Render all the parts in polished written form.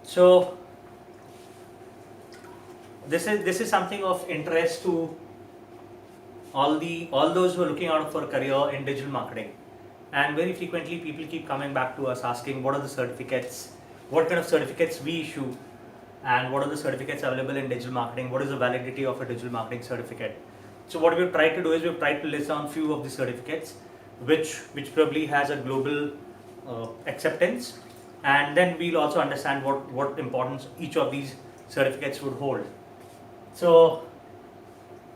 So this is something of interest to all those who are looking out for a career in digital marketing. And very frequently people keep coming back to us asking what are the certificates, what kind of certificates we issue, and what are the certificates available in digital marketing, what is the validity of a digital marketing certificate. So what we've tried to do is we've tried to list down few of the certificates which probably has a global acceptance, and then we'll also understand what importance each of these certificates would hold. So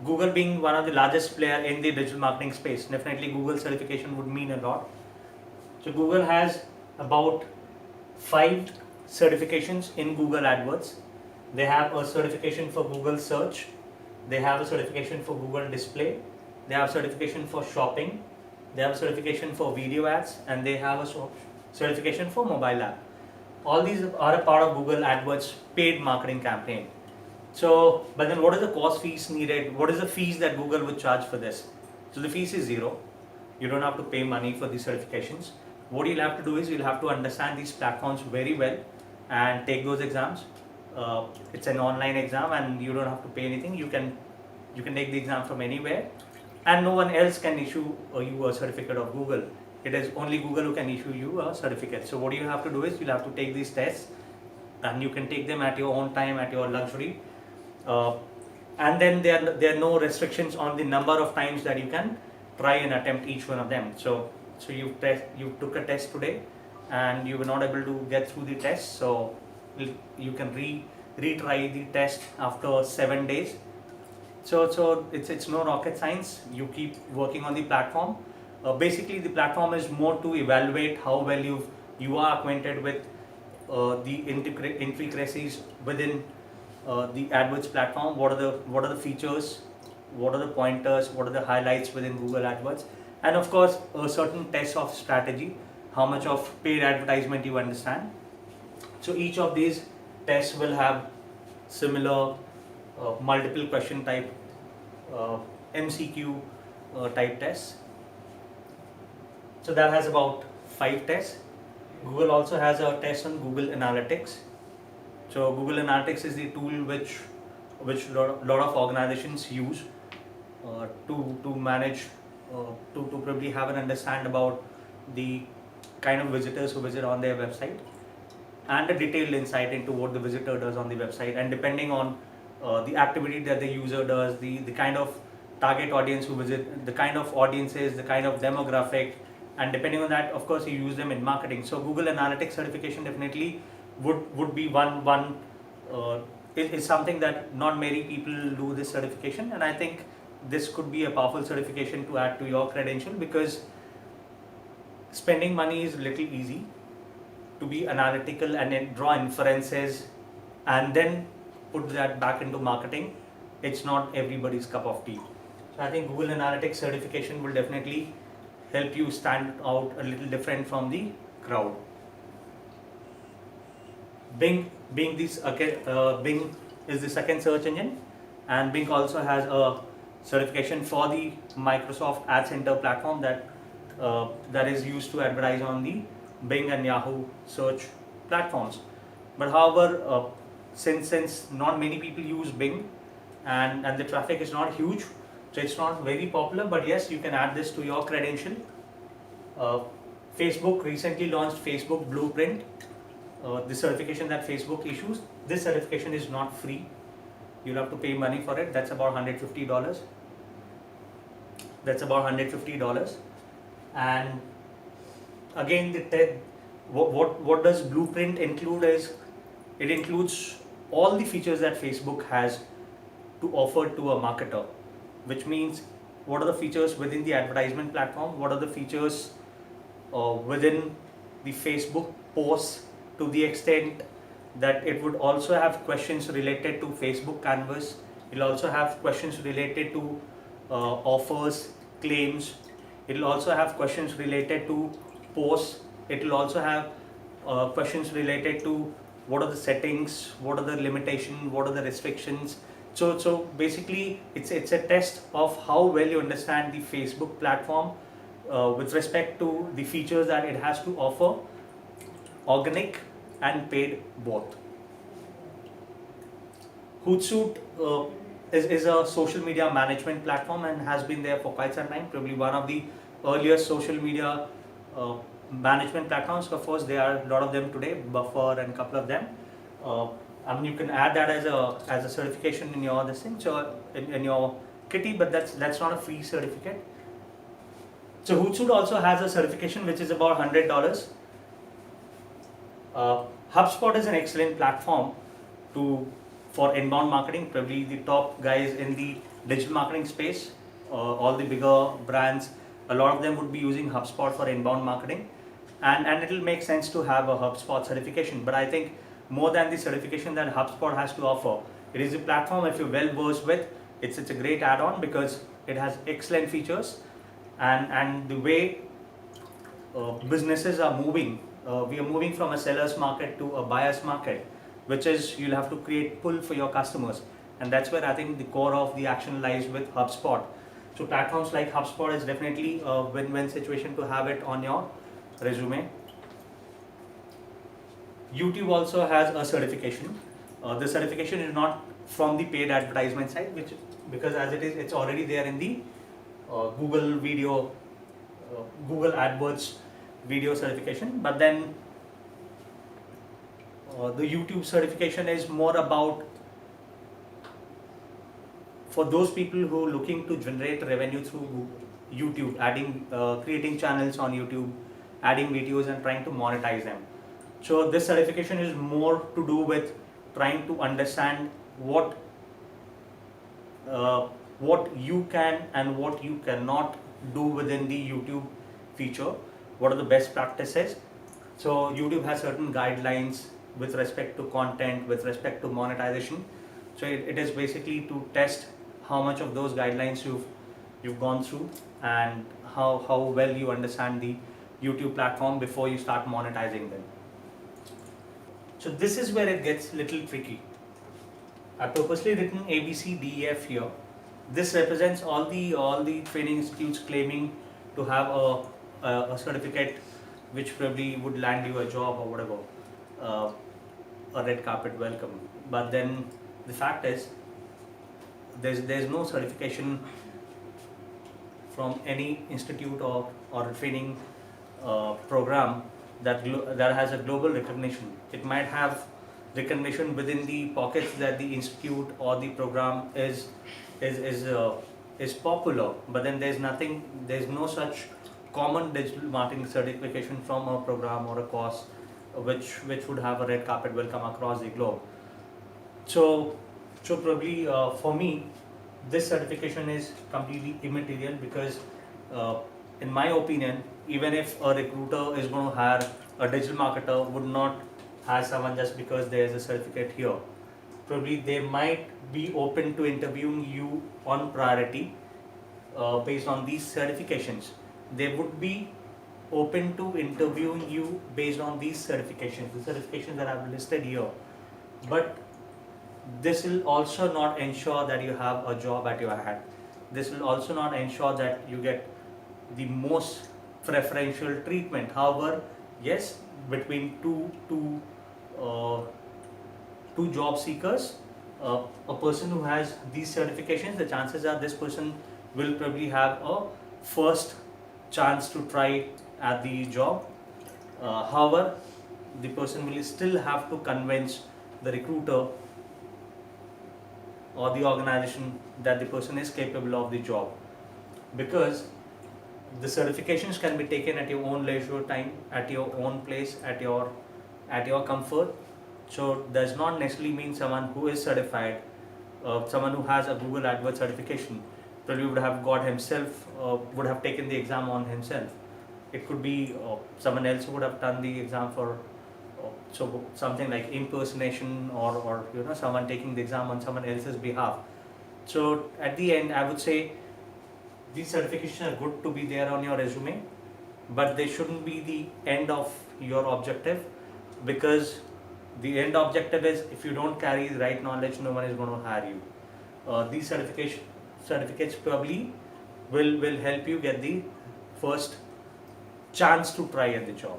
Google being one of the largest player in the digital marketing space, definitely Google certification would mean a lot. So Google has about 5 certifications in Google AdWords. They have a certification for Google Search, they have a certification for Google Display, they have a certification for shopping, they have a certification for video ads, and they have a certification for mobile app. All these are a part of Google AdWords paid marketing campaign. So, but then what is the cost fees needed? What is the fees that Google would charge for this? So the fees is zero. You don't have to pay money for these certifications. What you'll have to do is you'll have to understand these platforms very well and take those exams. It's an online exam and you don't have to pay anything. You can take the exam from anywhere, and no one else can issue you a certificate of Google. It is only Google who can issue you a certificate. So what you have to do is you'll have to take these tests, and you can take them at your own time, at your luxury. And then there are no restrictions on the number of times that you can try and attempt each one of them. So you took a test today and you were not able to get through the test, so you can retry the test after 7 days. So it's no rocket science. You keep working on the platform. Basically the platform is more to evaluate how well you are acquainted with the intricacies within the AdWords platform. What are the features, what are the pointers, what are the highlights within Google AdWords, and of course a certain test of strategy, how much of paid advertisement you understand. So each of these tests will have similar multiple question type MCQ type tests. So that has about 5 tests. Google also has a test on Google Analytics. So Google Analytics is the tool which lot of organizations use to manage, to probably have an understand about the kind of visitors who visit on their website, and a detailed insight into what the visitor does on the website, and depending on the activity that the user does, the kind of target audience who visit, the kind of audiences, the kind of demographic, and depending on that, of course, you use them in marketing. So Google Analytics certification definitely would be one is something that not many people do this certification, and I think this could be a powerful certification to add to your credential, because spending money is little easy. To be analytical and then draw inferences and then put that back into marketing, it's not everybody's cup of tea. So I think Google Analytics certification will definitely help you stand out a little different from the crowd. Bing is the second search engine, and Bing also has a certification for the Microsoft Ad Center platform that is used to advertise on the Bing and Yahoo search platforms. But however, since not many people use Bing and the traffic is not huge, so it's not very popular, but yes, you can add this to your credential. Facebook recently launched Facebook Blueprint, the certification that Facebook issues. This certification is not free. You'll have to pay money for it. That's about $150. And again, what does Blueprint include is, it includes all the features that Facebook has to offer to a marketer, which means what are the features within the advertisement platform, what are the features within the Facebook posts, to the extent that it would also have questions related to Facebook Canvas. It will also have questions related to offers, claims. It will also have questions related to posts. It will also have questions related to what are the settings, what are the limitations, what are the restrictions. So basically it's a test of how well you understand the Facebook platform with respect to the features that it has to offer, organic and paid both. Hootsuite is a social media management platform and has been there for quite some time. Probably one of the earliest social media uh, management platforms. Of course, there are a lot of them today, Buffer and a couple of them. Uh, you can add that as a certification in your this thing, so in your kitty, but that's not a free certificate. So Hootsuite also has a certification which is about $100. Uh, HubSpot is an excellent platform to for inbound marketing. Probably the top guys in the digital marketing space, all the bigger brands, a lot of them would be using HubSpot for inbound marketing, and it'll make sense to have a HubSpot certification. But I think more than the certification that HubSpot has to offer, it is a platform if you're well versed with. It's a great add-on because it has excellent features, and the way businesses are moving. We are moving from a seller's market to a buyer's market, which is you'll have to create pull for your customers, and that's where I think the core of the action lies with HubSpot. So platforms like HubSpot is definitely a win-win situation to have it on your resume. YouTube also has a certification. The certification is not from the paid advertisement side, which because as it is, it's already there in the Google video, Google AdWords video certification. But then the YouTube certification is more about for those people who are looking to generate revenue through YouTube, creating channels on YouTube, adding videos and trying to monetize them. So this certification is more to do with trying to understand what you can and what you cannot do within the YouTube feature. What are the best practices? So YouTube has certain guidelines with respect to content, with respect to monetization. So it is basically to test how much of those guidelines you've gone through and how well you understand the YouTube platform before you start monetizing them. So this is where it gets little tricky. I purposely written ABCDEF here. This represents all the training institutes claiming to have a certificate which probably would land you a job or whatever, a red carpet welcome. But then the fact is there's no certification from any institute or training program that has a global recognition. It might have recognition within the pockets that the institute or the program is popular, but then there's no such common digital marketing certification from a program or a course which would have a red carpet welcome across the globe. So probably for me, this certification is completely immaterial because in my opinion, even if a recruiter is going to hire a digital marketer, would not hire someone just because there is a certificate here. Probably they might be open to interviewing you on priority based on these certifications. They would be open to interviewing you based on these certifications, the certifications that I've listed here. But this will also not ensure that you have a job at your hand. This will also not ensure that you get the most preferential treatment. However, yes, between two job seekers, a person who has these certifications, the chances are this person will probably have a first chance to try at the job. However, the person will still have to convince the recruiter or the organization that the person is capable of the job, because the certifications can be taken at your own leisure time, at your own place, at your comfort. So does not necessarily mean someone who is certified, someone who has a Google AdWords certification probably would have got himself, would have taken the exam on himself. It could be someone else who would have done the exam for so something like impersonation or someone taking the exam on someone else's behalf. So at the end, I would say these certifications are good to be there on your resume, but they shouldn't be the end of your objective, because the end objective is if you don't carry the right knowledge, no one is going to hire you. These certificates probably will help you get the first chance to try at the job.